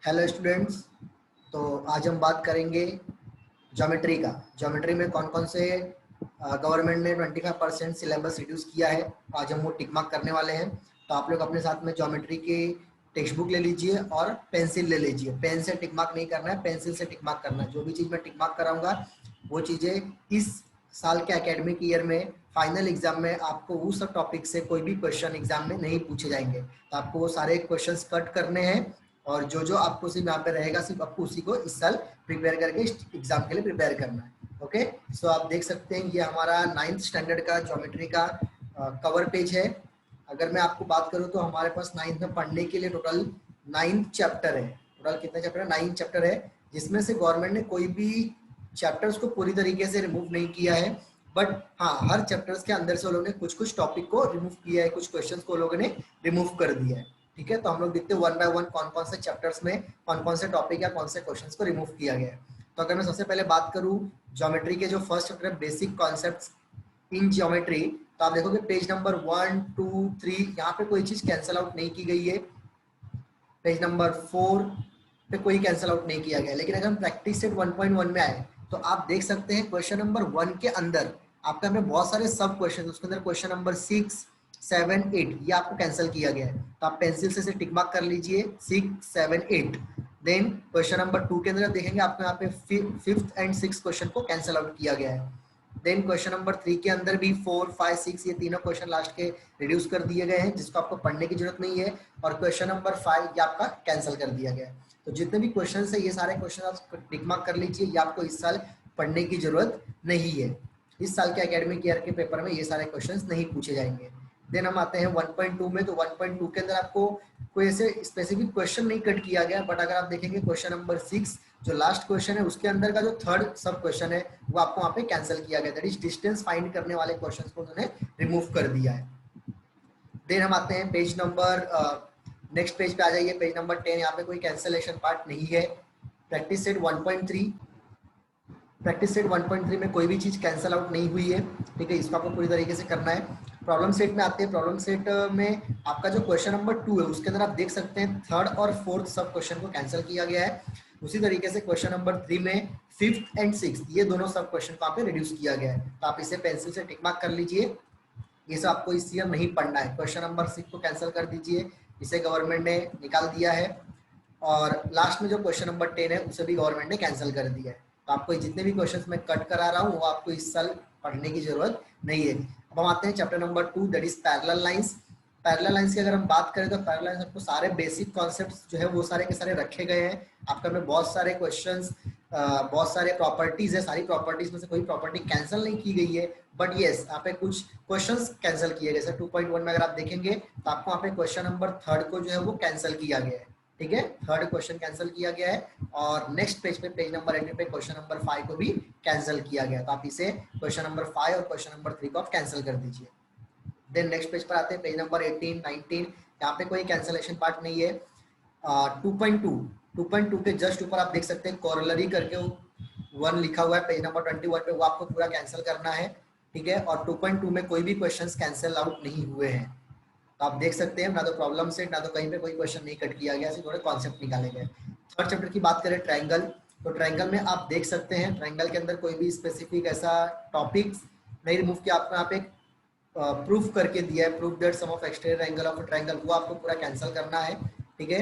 Hello students. तो आज हम बात करेंगे ज्योमेट्री का। ज्योमेट्री में कौन कौन से गवर्नमेंट ने 25% सिलेबस रिड्यूस किया है। आज हम वो टिक मार्क करने वाले हैं। तो आप लोग अपने साथ में ज्योमेट्री की टेक्स्ट बुक ले लीजिए और पेंसिल ले लीजिए। पेन से टिक मार्क नहीं करना है, पेंसिल से टिक मार्क करना है। जो भी चीज़ मैं टिक मार्क कराऊंगा वो चीज़ें इस साल के एकेडमिक ईयर में फाइनल एग्जाम में आपको उस टॉपिक से कोई भी क्वेश्चन एग्जाम में नहीं पूछे जाएंगे। तो आपको वो सारे क्वेश्चंस कट करने हैं और जो जो आपको सिर्फ यहाँ पे रहेगा सिर्फ आपको उसी को इस साल प्रिपेयर करके एग्जाम के लिए प्रिपेयर करना है। ओके, सो आप देख सकते हैं ये हमारा 9th स्टैंडर्ड का ज्योमेट्री का कवर पेज है। अगर मैं आपको बात करूँ तो हमारे पास 9th में पढ़ने के लिए टोटल 9 चैप्टर है। टोटल कितने चैप्टर है? 9 चैप्टर है, जिसमें से गवर्नमेंट ने कोई भी चैप्टर्स को पूरी तरीके से रिमूव नहीं किया है। बट हाँ, हर चैप्टर्स के अंदर से वो लोगों ने कुछ कुछ टॉपिक को रिमूव किया है, कुछ क्वेश्चंस को लोगों ने रिमूव कर दिया है। ठीक है, तो हम लोग देखते हैं वन बाय वन कौन कौन से चैप्टर्स में कौन कौन से टॉपिक या कौन से क्वेश्चंस को रिमूव किया गया है। तो अगर मैं सबसे पहले बात करूं ज्योमेट्री के जो फर्स्ट चैप्टर है बेसिक कॉन्सेप्ट्स इन ज्योमेट्री, तो आप देखोगे पेज नंबर 1 2 3 यहाँ पे कोई चीज कैंसिल आउट नहीं की गई है। पेज नंबर 4 पे कोई कैंसिल आउट नहीं किया गया। लेकिन अगर हम प्रैक्टिस सेट 1.1 में आए तो आप देख सकते हैं क्वेश्चन नंबर 1 के अंदर आपके हमें बहुत सारे सब क्वेश्चन, उसके अंदर क्वेश्चन नंबर 6 7 8 ये आपको कैंसिल किया गया है। तो आप पेंसिल से टिक मार्क कर लीजिए 6 7 8। देन क्वेश्चन नंबर 2 के अंदर देखेंगे आपको यहाँ पे 5th एंड 6th क्वेश्चन को कैंसिल आउट किया गया है। देन क्वेश्चन नंबर 3 के अंदर भी 4 5 6 ये तीनों क्वेश्चन लास्ट के रिड्यूस कर दिए गए हैं, जिसको आपको पढ़ने की जरूरत नहीं है। और क्वेश्चन नंबर 5 ये आपका कैंसिल कर दिया गया है। तो जितने भी क्वेश्चन है ये सारे क्वेश्चन आप टिक मार्क कर लीजिए, ये आपको इस साल पढ़ने की जरूरत नहीं है। इस साल के एकेडमिक ईयर के पेपर में ये सारे क्वेश्चन नहीं पूछे जाएंगे। देन हम आते हैं 1.2 में। तो 1.2 के अंदर आपको कोई ऐसे स्पेसिफिक क्वेश्चन नहीं कट किया गया, बट अगर आप देखेंगे क्वेश्चन नंबर 6 जो लास्ट क्वेश्चन है उसके अंदर का जो थर्ड सब क्वेश्चन है वो आपको वहाँ पे कैंसिल किया गया। दैट इज डिस्टेंस फाइंड करने वाले क्वेश्चन को उन्होंने रिमूव कर दिया है। देन हम आते हैं पेज नंबर नेक्स्ट पेज पे आ जाइए, पेज नंबर 10। यहाँ पे कोई कैंसिलेशन पार्ट नहीं है। प्रैक्टिस सेट 1.3, प्रैक्टिस सेट 1.3 में कोई भी चीज कैंसिल आउट नहीं हुई है। ठीक है, इसको आपको पूरी तरीके से करना है। प्रॉब्लम सेट में आते हैं। प्रॉब्लम सेट में आपका जो क्वेश्चन नंबर 2 है उसके अंदर आप देख सकते हैं थर्ड और फोर्थ सब क्वेश्चन को कैंसिल किया गया है। उसी तरीके से क्वेश्चन नंबर 3 में 5th एंड 6th ये दोनों सब क्वेश्चन को यहाँ पे रिड्यूस किया गया है। तो आप इसे पेंसिल से टिक मार्क कर लीजिए, ये सब आपको इस ईयर नहीं पढ़ना है। क्वेश्चन नंबर 6 को कैंसिल कर दीजिए, इसे गवर्नमेंट ने निकाल दिया है। और लास्ट में जो क्वेश्चन नंबर 10 है उसे भी गवर्नमेंट ने कैंसिल कर दिया है। तो आपको जितने भी क्वेश्चंस मैं कट करा रहा हूँ वो आपको इस साल पढ़ने की जरूरत नहीं है। अब हम आते हैं chapter number 2 that is parallel lines. Parallel lines की अगर हम बात करें तो पैरेलल लाइंस आपको सारे बेसिक कॉन्सेप्ट्स जो है वो सारे के सारे रखे गए हैं। आपका में बहुत सारे क्वेश्चंस, बहुत सारे प्रॉपर्टीज है, सारी प्रॉपर्टीज में से कोई प्रॉपर्टी कैंसिल नहीं की गई है। बट येस यहाँ पे कुछ क्वेश्चंस कैंसिल किए गए। 2.1 में अगर आप देखेंगे तो आपको यहाँ पे क्वेश्चन नंबर 3 को जो है वो कैंसिल किया गया है। ठीक है, थर्ड क्वेश्चन कैंसिल किया गया है। और नेक्स्ट पेज पे पेज नंबर 18 पे क्वेश्चन नंबर 5 को भी कैंसिल किया गया। तो आप इसे क्वेश्चन नंबर 5 और क्वेश्चन नंबर 3 को आप कैंसिल कर दीजिए। देन नेक्स्ट पेज पर आते हैं पेज नंबर 18 19, यहाँ पे कोई कैंसिलेशन पार्ट नहीं है। 2.2 के जस्ट ऊपर आप देख सकते हैं कोरोलरी करके 1 लिखा हुआ है पेज नंबर 21 पे, वो आपको पूरा कैंसिल करना है। ठीक है, और 2.2 में कोई भी क्वेश्चंस कैंसिल आउट नहीं हुए हैं। तो आप देख सकते हैं ना तो प्रॉब्लम सेट ना तो कहीं पे कोई क्वेश्चन नहीं कट किया गया, सिर्फ थोड़े कॉन्सेप्ट निकाले गए। थर्ड चैप्टर की बात करें ट्रायंगल, तो ट्रायंगल में आप देख सकते हैं ट्रायंगल के अंदर कोई भी स्पेसिफिक ऐसा टॉपिक्स नहीं रिमूव किया। आपको यहाँ पे प्रूफ करके दिया है, proof that sum of exterior angle of triangle, वो आपको पूरा कैंसिल करना है। ठीक है,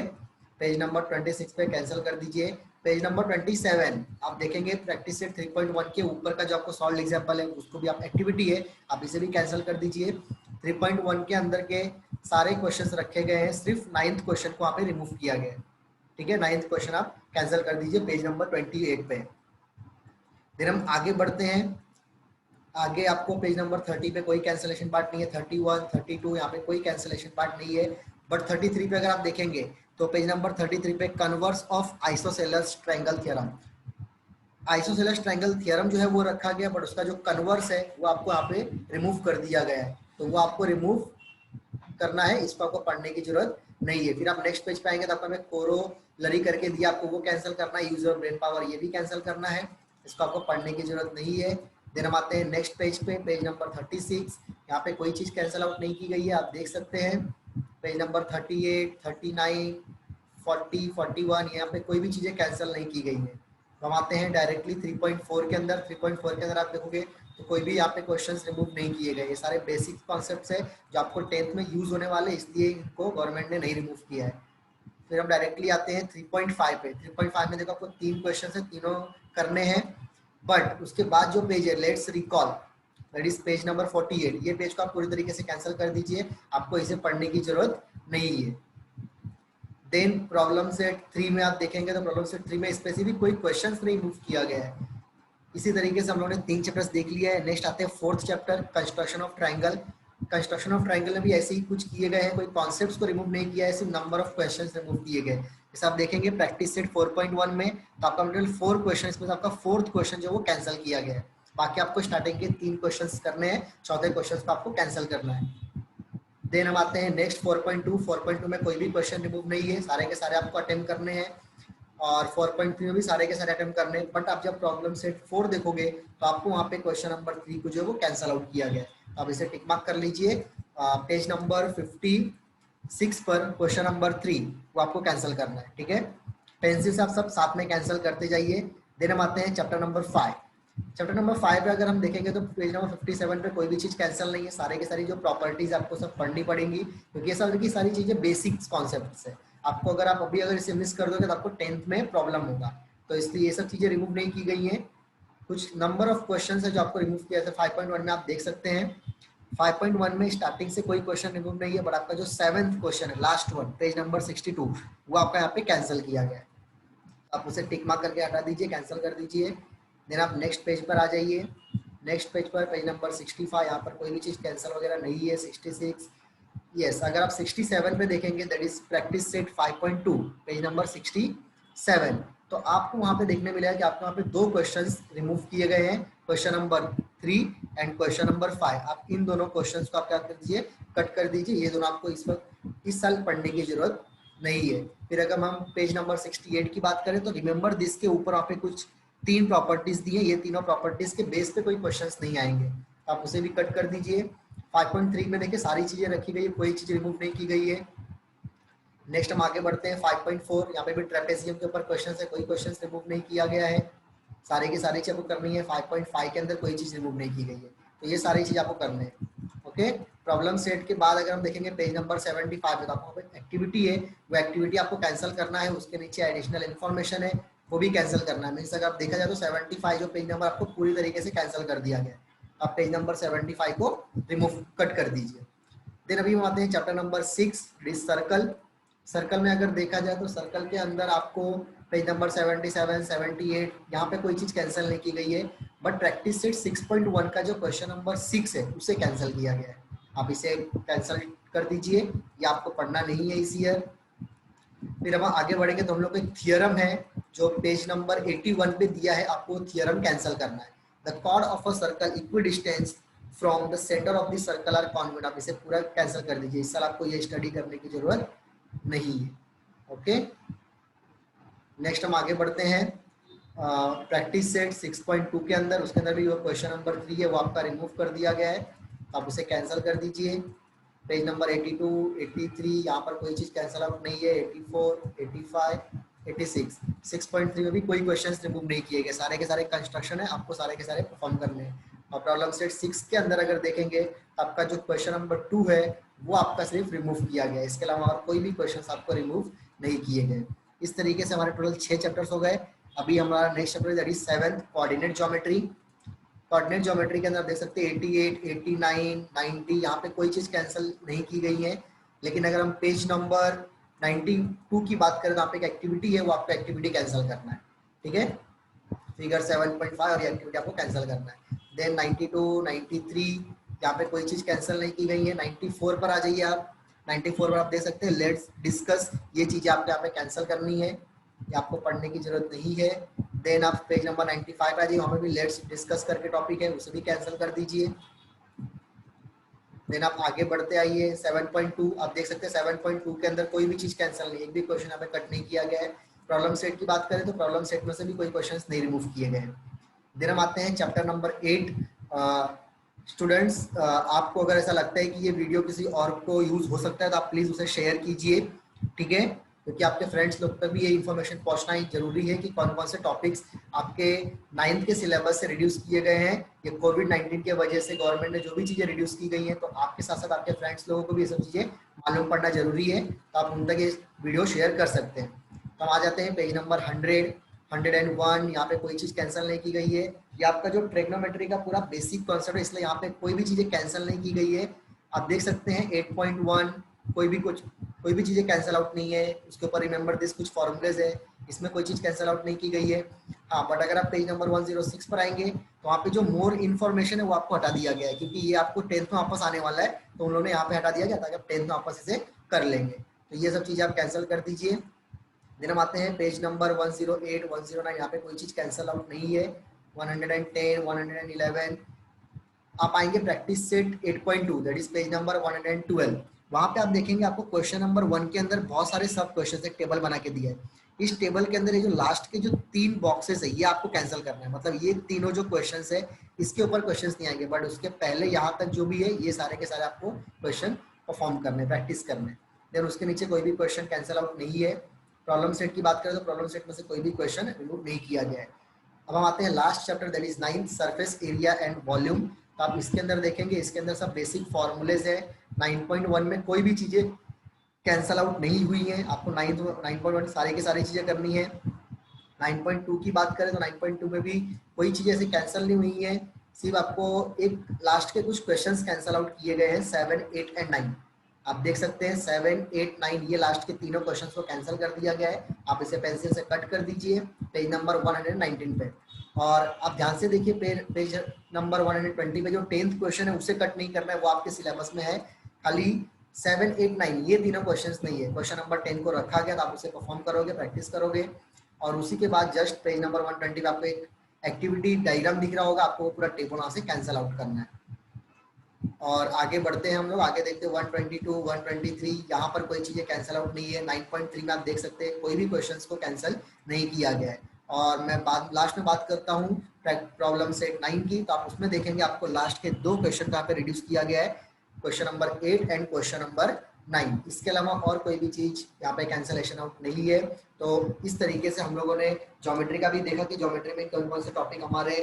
पेज नंबर 26 पे कैंसिल कर दीजिए। पेज नंबर 27 आप देखेंगे प्रैक्टिस सेट 3.1 के ऊपर का जो आपको सॉल्व एग्जांपल है उसको भी आप एक्टिविटी है आप इसे भी कैंसिल कर दीजिए। 3.1 के अंदर के सारे क्वेश्चंस रखे गए हैं, सिर्फ 9th क्वेश्चन को यहाँ पे रिमूव किया गया है। ठीक है, 9th क्वेश्चन आप कैंसिल कर दीजिए पेज नंबर 28 पे। फिर हम आगे बढ़ते हैं। आगे आपको पेज नंबर 30 पे कोई कैंसिलेशन पार्ट नहीं है। 31 32 यहाँ पे कोई कैंसिलेशन पार्ट नहीं है। बट 33 पे अगर आप देखेंगे तो पेज नंबर 33 पे converse of isosceles triangle theorem, isosceles triangle theorem जो है वो रखा गया, बट उसका जो कन्वर्स है वो आपको यहाँ पे रिमूव कर दिया गया है। तो वो आपको रिमूव करना है, इसको आपको पढ़ने की जरूरत नहीं है। फिर आप नेक्स्ट पेज पे आएंगे तो आपको हमें कोरोलरी करके दिया, आपको वो कैंसिल करना है। यूजर ब्रेन पावर ये भी कैंसिल करना है, इसको आपको पढ़ने की जरूरत नहीं है। देन हम आते हैं नेक्स्ट पेज पे, पेज नंबर 36। यहाँ पे कोई चीज कैंसिल आउट नहीं की गई है, आप देख सकते हैं। पेज नंबर 38 39 40, 41 यहाँ पे कोई भी चीजें कैंसिल नहीं की गई है। तो हम आते हैं डायरेक्टली 3.4 के अंदर। 3.4 के अंदर आप देखोगे तो कोई भी यहाँ पे क्वेश्चंस रिमूव नहीं किए गए। ये सारे बेसिक कॉन्सेप्ट्स है जो आपको 10th में यूज होने वाले, इसलिए इनको गवर्नमेंट ने नहीं रिमूव किया है। फिर हम डायरेक्टली आते हैं 3.5 पे। 3.5 में देखो आपको 3 क्वेश्चन है, तीनों करने हैं। बट उसके बाद जो पेज है let's recall, that is page number 48, ये पेज को आप पूरी तरीके से कैंसिल कर दीजिए, आपको इसे पढ़ने की जरूरत नहीं है। देन प्रॉब्लम सेट 3 में आप देखेंगे तो प्रॉब्लम सेट 3 में स्पेसिफिक कोई क्वेश्चंस नहीं मूव किया गया है। इसी तरीके से हम लोगों ने 3 चैप्टर्स देख लिया है। नेक्स्ट आते हैं 4th chapter construction of triangle. Construction of triangle में भी ऐसे ही कुछ किए गए हैं, कोई कॉन्सेप्ट्स को रिमूव नहीं किया है, सिर्फ नंबर ऑफ क्वेश्चंस रिमूव किए गए। जैसे आप देखेंगे प्रैक्टिस सेट 4.1 में तो आपका टोटल 4 क्वेश्चन में आपका 4th क्वेश्चन जो वो कैंसिल किया गया है। बाकी आपको स्टार्टिंग के 3 क्वेश्चंस करने हैं, चौथे क्वेश्चन को आपको कैंसिल करना है। देन हम आते हैं नेक्स्ट 4.2। 4.2 में कोई भी क्वेश्चन रिमूव नहीं है, सारे के सारे आपको अटेम्प्ट करने हैं। और 4.3 में भी सारे के सारे अटेम्प्ट करने हैं। बट आप जब प्रॉब्लम सेट 4 देखोगे तो आपको वहाँ पे क्वेश्चन नंबर 3 को जो है वो कैंसिल आउट किया गया है। आप इसे टिक मार्क कर लीजिए। पेज नंबर 56 पर क्वेश्चन नंबर 3 वो आपको कैंसिल करना है, ठीक है। पेंसिल से आप सब साथ में कैंसिल करते जाइए। देन हम आते हैं चैप्टर नंबर 5। चैप्टर नंबर 5 पे अगर हम देखेंगे तो पेज नंबर 57 पे कोई भी चीज कैंसिल नहीं है, सारे के सारी जो प्रॉपर्टीज आपको सब पढ़नी पड़ेंगी, क्योंकि ये सब की सारी चीजें बेसिक कॉन्सेप्ट्स है। आपको अगर आप अभी अगर इसे मिस कर दोगे तो आपको 10th में प्रॉब्लम होगा, तो इसलिए ये सब चीजें रिमूव नहीं की गई हैं। कुछ नंबर ऑफ क्वेश्चन है जो आपको रिमूव किया था 5.1 में, आप देख सकते हैं 5.1 में स्टार्टिंग से कोई क्वेश्चन रिमूव नहीं है, बट आपका जो 7th क्वेश्चन है लास्ट वन पेज नंबर 62 वो आपका यहाँ पे कैंसिल किया गया है। आप उसे टिक मार्क करके हटा दीजिए, कैंसिल कर दीजिए। देन आप नेक्स्ट पेज पर आ जाइए। नेक्स्ट पेज पर पेज नंबर 65, यहाँ पर कोई भी चीज़ कैंसिल वगैरह नहीं है। 66, यस, अगर आप 67 पे देखेंगे that is practice set 5.2 page number 67, तो आपको वहाँ पे देखने मिलेगा कि आपको वहाँ पे 2 क्वेश्चंस रिमूव किए गए हैं, question number 3 and question number 5। आप इन दोनों क्वेश्चंस को आप क्या कर दीजिए, कट कर दीजिए। ये दोनों आपको इस वक्त इस साल पढ़ने की जरूरत नहीं है। फिर अगर हम पेज नंबर 68 की बात करें तो रिमेंबर दिस के ऊपर वहाँ पे कुछ 3 प्रॉपर्टीज दी है, ये तीनों प्रॉपर्टीज के बेस पे कोई क्वेश्चंस नहीं आएंगे, आप उसे भी कट कर दीजिए। 5.3 में देखिए सारी चीजें रखी गई है, कोई चीज रिमूव नहीं की गई है। नेक्स्ट हम आगे बढ़ते हैं 5.4, यहाँ पे भी ट्रेपेजियम के ऊपर क्वेश्चन है, कोई क्वेश्चन रिमूव नहीं किया गया है, सारे की सारी चीज आपको करनी है। 5.5 के अंदर कोई चीज रिमूव नहीं की गई है, तो ये सारी चीज आपको करनी है। ओके, प्रॉब्लम सेट के बाद अगर हम देखेंगे पेज नंबर 75 में तो आपको एक्टिविटी है, वो एक्टिविटी आपको कैंसिल करना है। उसके नीचे एडिशनल इन्फॉर्मेशन है, वो भी कैंसिल करना है। मीन्स अगर आप देखा जाए तो 75 जो पेज नंबर आपको पूरी तरीके से कैंसिल कर दिया गया है। आप पेज नंबर 75 को रिमूव कट कर दीजिए। देन अभी हम आते हैं चैप्टर नंबर 6 सर्कल। सर्कल में अगर देखा जाए तो सर्कल के अंदर आपको पेज नंबर 77, 78 यहाँ पे कोई चीज कैंसिल नहीं की गई है, बट प्रैक्टिस सेट 6.1 का जो क्वेश्चन नंबर 6 है उसे कैंसिल किया गया है। आप इसे कैंसिल कर दीजिए, ये आपको पढ़ना नहीं है इस ईयर। फिर हम आगे बढ़ेंगे तो हम लोग को एक थियरम है जो पेज नंबर 81 पे दिया है, आपको थियरम कैंसिल करना है। The chord of a circle equidistance from the centre of the circle are convex, आप इसे पूरा कैंसिल कर दीजिए, इस साल आपको ये स्टडी करने की जरूरत नहीं है। ओके, नेक्स्ट हम आगे बढ़ते हैं प्रैक्टिस सेट 6.2 के अंदर। उसके अंदर भी वो क्वेश्चन नंबर 3 है वो आपका रिमूव कर दिया गया है, आप उसे कैंसिल कर दीजिए। पेज नंबर 82, 83 यहाँ पर कोई चीज कैंसिल आउट नहीं है। 84, 85, 86, 6.3 में भी कोई क्वेश्चंस रिमूव नहीं किए गए, सारे के सारे कंस्ट्रक्शन है, आपको सारे के सारे परफॉर्म करने हैं। और प्रॉब्लम सेट 6 के अंदर अगर देखेंगे तो आपका जो क्वेश्चन नंबर 2 है वो आपका सिर्फ रिमूव किया गया है, इसके अलावा और कोई भी क्वेश्चन आपको रिमूव नहीं किए गए। इस तरीके से हमारे टोटल 6 चैप्टर्स हो गए। अभी हमारा next chapter that is 7th coordinate geometry. Coordinate geometry के अंदर देख सकते हैं 88, 89, 90 यहाँ पे कोई चीज कैंसिल नहीं की गई है। लेकिन अगर हम पेज नंबर 92 की बात करें तो यहाँ पे एक एक्टिविटी है, वो आपको एक्टिविटी कैंसिल करना है, ठीक है। फिगर 7.5 और ये एक्टिविटी आपको कैंसिल करना है। देन 92, 93 यहाँ पे कोई चीज कैंसिल नहीं की गई है। 94 पर आ जाइए आप। 94 पर आप देख सकते हैं लेट्स डिस्कस, ये चीजें आपको यहाँ पे कैंसिल करनी है, ये आपको पढ़ने की जरूरत नहीं है। देन आप पेज नंबर 95 पे आ जाइए, वहाँ पे भी लेट्स डिस्कस करके टॉपिक है, उसे भी कैंसिल कर दीजिए। देन आप आगे बढ़ते आइए 7.2, आप देख सकते हैं 7.2 के अंदर कोई भी चीज कैंसिल नहीं, एक भी क्वेश्चन यहाँ पे कट नहीं किया गया है। प्रॉब्लम सेट की बात करें तो प्रॉब्लम सेट में से भी कोई क्वेश्चंस नहीं रिमूव किए गए हैं। देन हम आते हैं चैप्टर नंबर 8। स्टूडेंट्स, आपको अगर ऐसा लगता है कि ये वीडियो किसी और को यूज हो सकता है तो आप प्लीज उसे शेयर कीजिए, ठीक है। क्योंकि आपके फ्रेंड्स लोग तक भी ये इन्फॉर्मेशन पहुंचना ही जरूरी है कि कौन कौन से टॉपिक्स आपके 9th के सिलेबस से रिड्यूस किए गए हैं। ये कोविड-19 के वजह से गवर्नमेंट ने जो भी चीज़ें रिड्यूस की गई हैं, तो आपके साथ साथ आपके फ्रेंड्स लोगों को भी ये सब चीज़ें मालूम पड़ना जरूरी है, तो आप उन तक ये वीडियो शेयर कर सकते हैं। तो हम आ जाते हैं पेज नंबर 100, 101। यहाँ पे कोई चीज़ कैंसिल नहीं की गई है। ये आपका जो ट्रिग्नोमेट्री का पूरा बेसिक कॉन्सेप्ट है, इसलिए यहाँ पे कोई भी चीज़ें कैंसिल नहीं की गई है। आप देख सकते हैं 8.1 कोई भी चीज़ें कैंसिल आउट नहीं है। उसके ऊपर रिमेंबर दिस कुछ फॉर्मूलेज है, इसमें कोई चीज़ कैंसिल आउट नहीं की गई है। हाँ, बट अगर आप पेज नंबर 106 पर आएंगे तो वहाँ पे जो मोर इन्फॉर्मेशन है वो आपको हटा दिया गया है, क्योंकि ये आपको 10th में वापस आने वाला है, तो उन्होंने यहाँ पे हटा दिया गया ताकि आप 10th में वापस इसे कर लेंगे। तो ये सब चीज़ें आप कैंसिल कर दीजिए। देन हम आते हैं पेज नंबर 108, 109। यहाँ पे कोई चीज़ कैंसिल आउट नहीं है। 110, 111 आप आएंगे practice set 8.2, that is page number 112। वहां पे आप देखेंगे आपको क्वेश्चन नंबर 1 के अंदर बहुत सारे सब क्वेश्चन एक टेबल बना के दिया है। इस टेबल के अंदर ये जो लास्ट के जो 3 बॉक्सेस है ये आपको कैंसिल करना है, मतलब ये तीनों जो क्वेश्चंस है इसके ऊपर क्वेश्चंस नहीं आएंगे, बट उसके पहले यहाँ तक जो भी है ये सारे के सारे आपको क्वेश्चन परफॉर्म करने, प्रैक्टिस करने। देन उसके नीचे कोई भी क्वेश्चन कैंसिल आउट नहीं है। प्रॉब्लम सेट की बात करें तो प्रॉब्लम सेट में से कोई भी क्वेश्चन रिमूव नहीं किया गया है। अब हम आते हैं last chapter, that is 9th surface area and volume. तो आप इसके अंदर देखेंगे, इसके अंदर सब बेसिक फॉर्मूलेज है। 9.1 में कोई भी चीजें कैंसल आउट नहीं हुई है, आपको 9.1 सारी की सारी चीजें करनी है। 9.2 की बात करें तो 9.2 में भी कोई चीजें ऐसे कैंसिल नहीं हुई है, सिर्फ आपको एक लास्ट के कुछ क्वेश्चंस कैंसल आउट किए गए हैं 7, 8 एंड 9। आप देख सकते हैं 7, 8, 9 ये लास्ट के तीनों क्वेश्चंस को कैंसिल कर दिया गया है। आप इसे पेंसिल से कट कर दीजिए पेज नंबर 119 पे। और आप ध्यान से देखिए पेज नंबर 120 पे जो 10th क्वेश्चन है उसे कट नहीं करना है, वो आपके सिलेबस में है। खाली 7, 8, 9 ये तीनों क्वेश्चंस नहीं है। क्वेश्चन नंबर 10 को रखा गया, तो आप उसे परफॉर्म करोगे, प्रैक्टिस करोगे। और उसी के बाद जस्ट पेज नंबर 120 पे आपको एक एक्टिविटी डायग्राम दिख रहा होगा, आपको वो पूरा टेबल वहां से कैंसिल आउट करना है। और आगे बढ़ते हैं हम लोग, आगे देखते हैं 122, 123। यहाँ पर कोई चीजें कैंसिल आउट नहीं है। 9.3 में आप देख सकते हैं कोई भी क्वेश्चंस को कैंसिल नहीं किया गया है। और मैं लास्ट में बात करता हूँ प्रॉब्लम सेट 9 की, तो आप उसमें देखेंगे आपको लास्ट के 2 क्वेश्चन यहाँ पे रिड्यूस किया गया है, question number 8 and question number 9। इसके अलावा और कोई भी चीज यहाँ पे कैंसिलेशन आउट नहीं है। तो इस तरीके से हम लोगों ने ज्योमेट्री का भी देखा कि ज्योमेट्री में कौन कौन से टॉपिक हमारे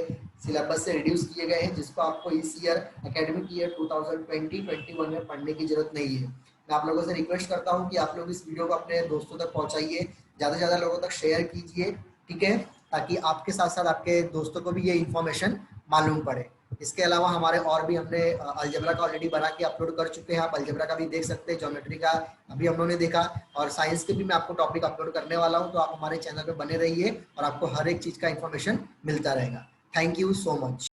सिलेबस से रिड्यूस किए गए हैं, जिसको आपको इस ईयर एकेडमिक ईयर 2020-21 में पढ़ने की जरूरत नहीं है। मैं आप लोगों से रिक्वेस्ट करता हूँ कि आप लोग इस वीडियो को अपने दोस्तों तक पहुंचाइए, ज़्यादा से ज़्यादा लोगों तक शेयर कीजिए, ठीक है, ताकि आपके साथ साथ आपके दोस्तों को भी ये इन्फॉर्मेशन मालूम पड़े। इसके अलावा हमारे और भी हमने अलजेब्रा का ऑलरेडी बना के अपलोड कर चुके हैं, आप अलजेब्रा का भी देख सकते हैं, ज्योमेट्री का अभी हम लोगों ने देखा, और साइंस के भी मैं आपको टॉपिक अपलोड करने वाला हूं, तो आप हमारे चैनल पे बने रहिए और आपको हर एक चीज का इन्फॉर्मेशन मिलता रहेगा। Thank you so much.